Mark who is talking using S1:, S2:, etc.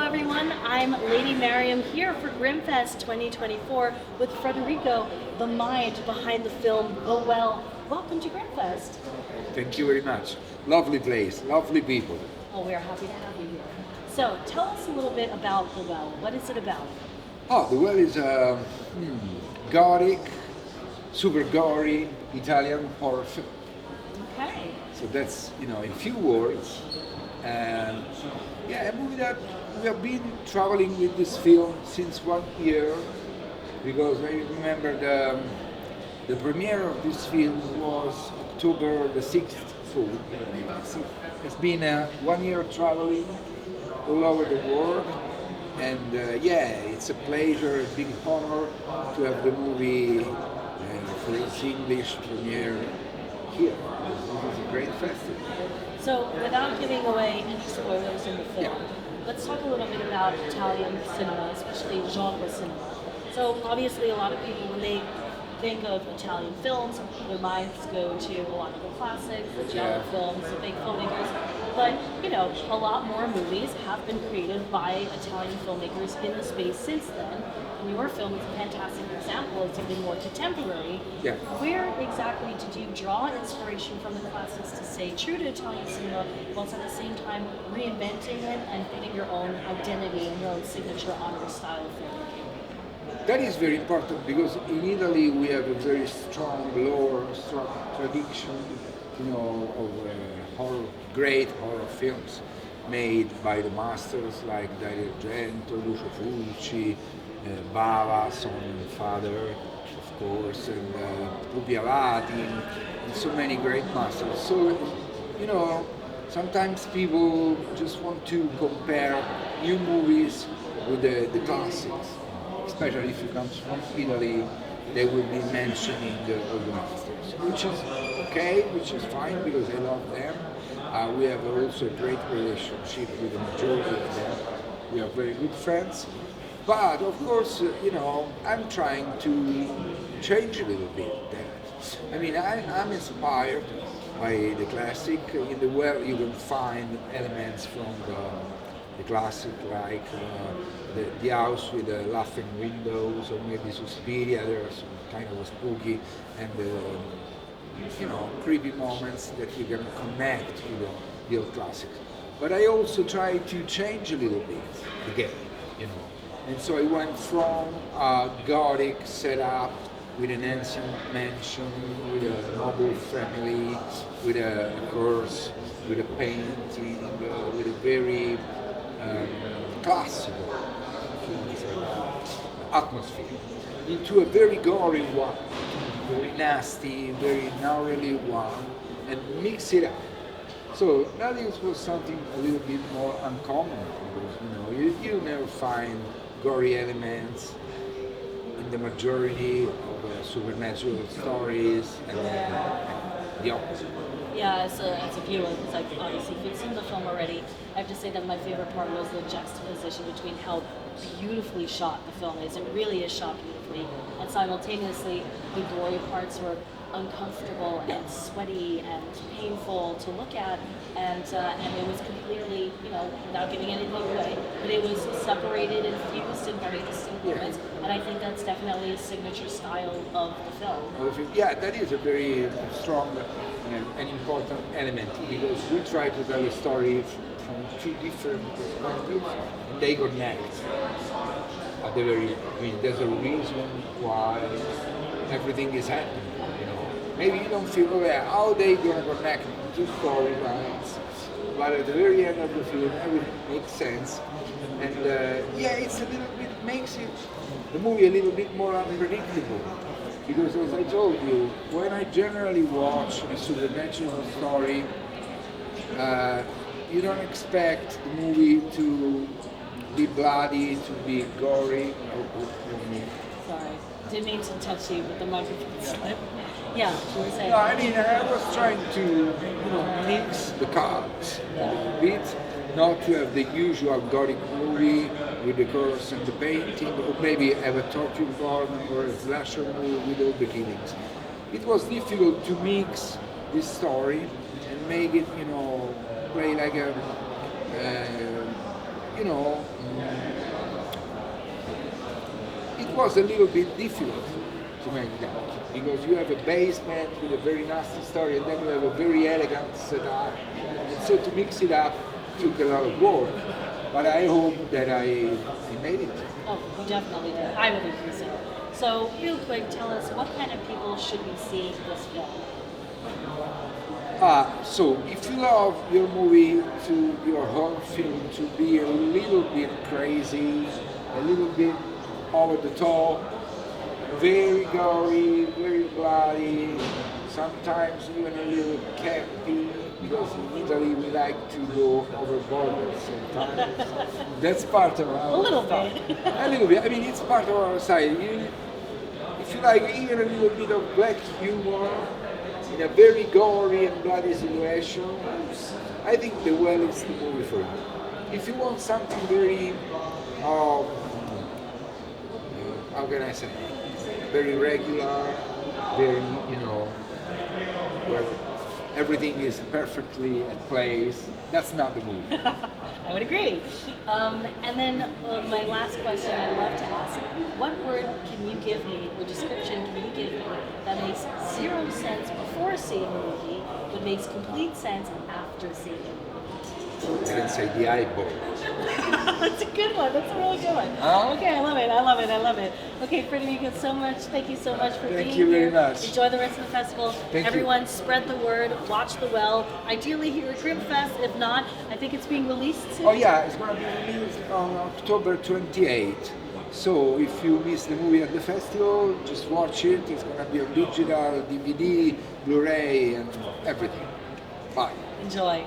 S1: everyone. I'm Lady Mariam here for Grimmfest 2024 with Fredrico, the mind behind the film The Well. Welcome to Grimmfest.
S2: Thank you very much. Lovely place, lovely people.
S1: Oh, we are happy to have you here. So, tell us a little bit about The Well. What is it about?
S2: Oh, The Well is a gothic, super gory Italian horror film.
S1: Okay.
S2: So that's, in few words. And yeah, a movie that we have been traveling with this film since 1 year, because I remember the premiere of this film was October the 6th. So it's been 1 year traveling all over the world, and it's a pleasure, a big honor to have the movie for its English premiere here. This is a great festival.
S1: So, without giving away any spoilers in the film, let's talk a little bit about Italian cinema, especially genre cinema. So, obviously, a lot of people, when they think of Italian films, their minds go to a lot of the classics, the genre films, the big filmmakers. But, a lot more movies have been created by Italian filmmakers in the space since then. And your film is a fantastic example of something more contemporary.
S2: Yeah.
S1: Where exactly did you draw inspiration from the classics to stay true to Italian cinema, whilst at the same time reinventing it and putting your own identity and your own signature on your style of filmmaking?
S2: That is very important because in Italy we have a very strong lore, strong tradition, of great horror films made by the masters like Dario Argento, Lucio Fulci, Bava, son and father, of course, and Pupi Avati, and so many great masters. So, sometimes people just want to compare new movies with the classics. Especially if you come from Italy, they will be mentioning all the masters, which is okay, which is fine because I love them. We have also a great relationship with the majority of them. We are very good friends. But of course, I'm trying to change a little bit that. I mean, I'm inspired by the classic. In The Well, you can find elements from the classic, like the house with the laughing windows, or maybe Suspiria. There are some kind of spooky and creepy moments that you can connect with the old classics. But I also try to change a little bit again, And so I went from a Gothic setup with an ancient mansion, with a noble family, with a curse, with a painting, with a very classical atmosphere, into a very gory one, very nasty, very gnarly one, and mix it up. So that was something a little bit more uncommon because you never find gory elements in the majority of supernatural stories, and the opposite.
S1: Yeah, as a viewer, because I've obviously seen the film already, I have to say that my favorite part was the juxtaposition between how beautifully shot the film is. It really is shot beautifully, and simultaneously the gory parts were uncomfortable and sweaty and painful to look at, and it was completely, without giving anything away, but it was separated and fused in very distinct moments, and I think that's definitely a signature style of the film.
S2: Yeah, that is a very strong and important element because we try to tell a story from two different perspectives, and they connect. There's a reason why everything is happening. Maybe you don't feel, how they gonna connect two storylines, but at the very end of the film, everything makes sense, and it's a little bit makes the movie a little bit more unpredictable. Because as I told you, when I generally watch a supernatural story, you don't expect the movie to be bloody, to be gory.
S1: Sorry, didn't mean to touch you, but the microphone slipped. Yeah, you were saying.
S2: No, I was trying to, mix the cards a little bit, not to have the usual gothic movie with the curse and the painting, or maybe have a torture porn or a slasher movie with all the killings. It was difficult to mix this story and make it, play like you know, it was a little bit difficult to make that because you have a basement with a very nasty story and then you have a very elegant setup. And so to mix it up took a lot of work. But I hope that I made it.
S1: Oh, you definitely did. I would agree so. So, real quick, tell us what kind of people should be seeing this film?
S2: So if you love your movie your home film to be a little bit crazy, a little bit over the top, very gory, very bloody, sometimes even a little campy, because in Italy we like to go overboard sometimes. That's part of our
S1: A little
S2: style.
S1: bit.
S2: A little bit. I mean, it's part of our style. If you like even a little bit of black humor in a very gory and bloody situation, I think The Well is the movie for you. If you want something very, how can I say, very regular, very, where everything is perfectly at place, that's not the movie.
S1: I would agree. And then my last question I'd love to ask, what word can you give me, or description can you give me that makes 0 sense before seeing the movie, but makes complete sense after seeing it?
S2: I can say the eyeball.
S1: That's a good one. That's a really good one. Okay, I love it. I love it. I love it. Okay, Fredrico, so much. Thank you so much for being here.
S2: Thank you very much.
S1: Enjoy the rest of the festival.
S2: Thank
S1: Everyone,
S2: you.
S1: spread the word. Watch The Well. Ideally here at Grimmfest. If not, I think it's being released soon.
S2: Oh yeah, it's going to be released on October 28th. So if you miss the movie at the festival, just watch it. It's going to be on digital, DVD, Blu-ray, and everything. Bye.
S1: Enjoy.